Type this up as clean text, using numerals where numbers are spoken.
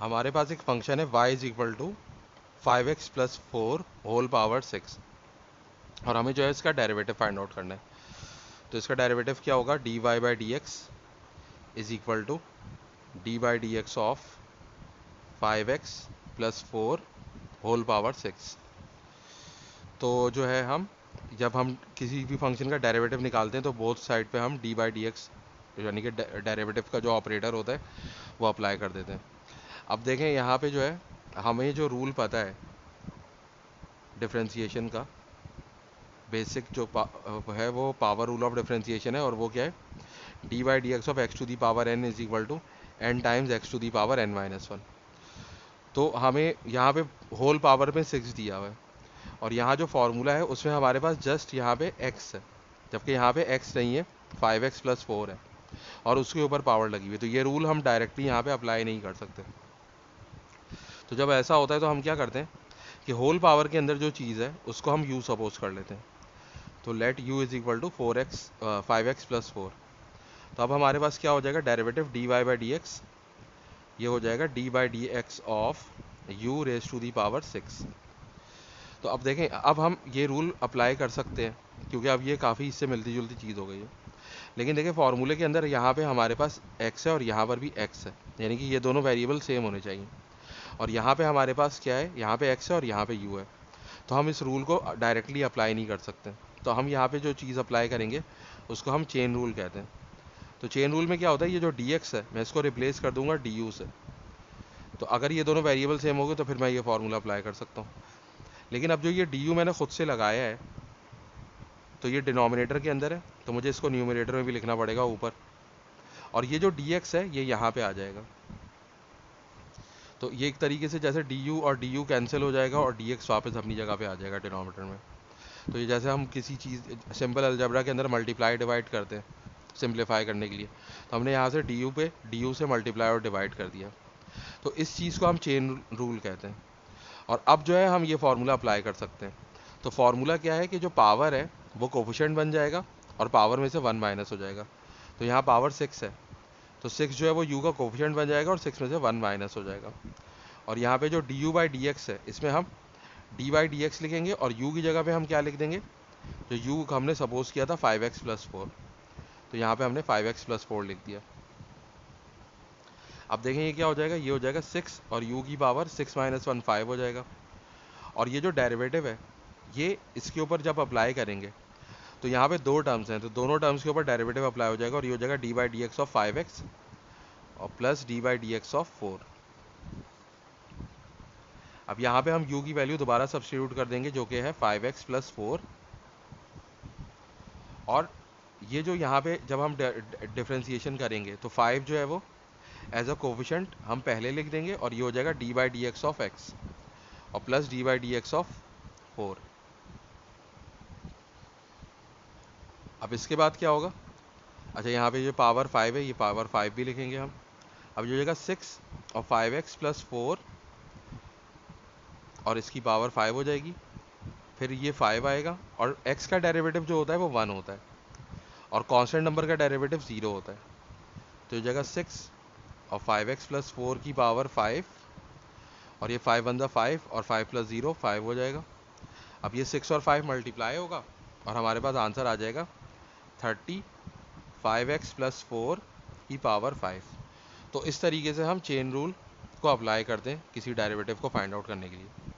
हमारे पास एक फंक्शन है y is equal to 5x plus 4 whole power 6, और हमें जो है इसका डेरिवेटिव फाइंड आउट करना है। तो इसका डेरिवेटिव क्या होगा, dy by D X is equal to D by D x of 5x plus 4 whole power 6। तो जो है जब हम किसी भी फंक्शन का डेरिवेटिव निकालते हैं तो बोथ साइड पे हम डी बाई डी एक्स यानी कि डेरिवेटिव का जो ऑपरेटर होता है वो अप्लाई कर देते हैं। अब देखें यहाँ पे जो है हमें जो रूल पता है डिफरेंशिएशन का, बेसिक जो है वो पावर रूल ऑफ डिफरेंशिएशन है, और वो क्या है, D by D x of X to the power N is equal to N times X to the power N minus one. तो हमें यहाँ पे होल पावर में 6 दिया हुआ है, और यहाँ जो फॉर्मूला है उसमें हमारे पास जस्ट यहाँ पे x है, जबकि यहाँ पे x नहीं है, 5x प्लस 4 है, और उसके ऊपर पावर लगी हुई है। तो ये रूल हम डायरेक्टली यहाँ पे अप्लाई नहीं कर सकते। तो जब ऐसा होता है तो हम क्या करते हैं कि होल पावर के अंदर जो चीज़ है उसको हम u सपोज कर लेते हैं। तो let u is equal to 5x plus 4। तो अब हमारे पास क्या हो जाएगा, derivative D Y by D X, ये हो जाएगा D by D x of u raise to the power 6। तो अब देखें, अब हम ये रूल अप्लाई कर सकते हैं क्योंकि अब ये काफ़ी इससे मिलती जुलती चीज़ हो गई है। लेकिन देखिए फॉर्मूले के अंदर यहाँ पे हमारे पास x है और यहाँ पर भी x है, यानी कि ये दोनों वेरिएबल सेम होने चाहिए। और यहाँ पे हमारे पास क्या है, यहाँ पे x है और यहाँ पे u है। तो हम इस रूल को डायरेक्टली अप्लाई नहीं कर सकते। तो हम यहाँ पे जो चीज़ अप्लाई करेंगे उसको हम चेन रूल कहते हैं। तो चेन रूल में क्या होता है, ये जो dx है मैं इसको रिप्लेस कर दूंगा du से। तो अगर ये दोनों वेरिएबल सेम हो गए तो फिर मैं ये फार्मूला अप्लाई कर सकता हूँ। लेकिन अब जो ये du मैंने खुद से लगाया है तो ये डिनोमिनेटर के अंदर है, तो मुझे इसको न्यूमरेटर में भी लिखना पड़ेगा ऊपर, और ये जो dx है ये यहाँ पे आ जाएगा। तो ये एक तरीके से जैसे du और du कैंसिल हो जाएगा और dx वापस अपनी जगह पे आ जाएगा डिनोमिनेटर में। तो ये जैसे हम किसी चीज़ सिंपल अलजेब्रा के अंदर मल्टीप्लाई डिवाइड करते हैं सिंप्लीफाई करने के लिए, तो हमने यहाँ से du से मल्टीप्लाई और डिवाइड कर दिया। तो इस चीज़ को हम चेन रूल कहते हैं। और अब जो है हम ये फार्मूला अप्लाई कर सकते हैं। तो फार्मूला क्या है कि जो पावर है वो कोफिशिएंट बन जाएगा और पावर में से 1 माइनस हो जाएगा। तो यहाँ पावर 6 है, तो 6 जो है वो u का कोफिशिएंट बन जाएगा और 6 में से 1 माइनस हो जाएगा। और यहाँ पे जो du बाई डी एक्स है इसमें हम d बाई डी एक्स लिखेंगे, और u की जगह पे हम क्या लिख देंगे, जो u हमने सपोज किया था 5x प्लस 4, तो यहाँ पे हमने 5x प्लस 4 लिख दिया। अब देखें ये क्या हो जाएगा, ये हो जाएगा 6 और u की पावर 6 माइनस 1 5 हो जाएगा। और ये जो डेरिवेटिव है ये इसके ऊपर जब अप्लाई करेंगे तो यहाँ पे दो टर्म्स हैं, तो दोनों टर्म्स के ऊपर डेरिवेटिव अप्लाई हो जाएगा, और ये हो जाएगा D by D x of 5x और plus d by D x of 4। अब यहाँ पे हम u की वैल्यू दोबारा सब्स्टिट्यूट कर देंगे जो कि है 5x प्लस 4, और ये जो यहाँ पे जब हम डिफ्रेंसिएशन करेंगे तो 5 जो है वो एज अ कोफिशिएंट हम पहले लिख देंगे, और ये हो जाएगा D by D x of x और plus d by D x of 4। अब इसके बाद क्या होगा, अच्छा यहाँ पे जो पावर 5 है ये पावर 5 भी लिखेंगे हम। अब जो जगह 6 और 5x प्लस 4 और इसकी पावर 5 हो जाएगी, फिर ये 5 आएगा, और x का डेरिवेटिव जो होता है वो 1 होता है, और कांस्टेंट नंबर का डेरिवेटिव 0 होता है। तो ये जगह 6 और 5x प्लस 4 की पावर 5, और ये 5 वन ज़ा 5 और 5 प्लस 0 5 हो जाएगा। अब ये 6 और 5 मल्टीप्लाई होगा और हमारे पास आंसर आ जाएगा 30 5x प्लस 4 की पावर 5। तो इस तरीके से हम चेन रूल को अप्लाई करते हैं किसी डेरिवेटिव को फाइंड आउट करने के लिए।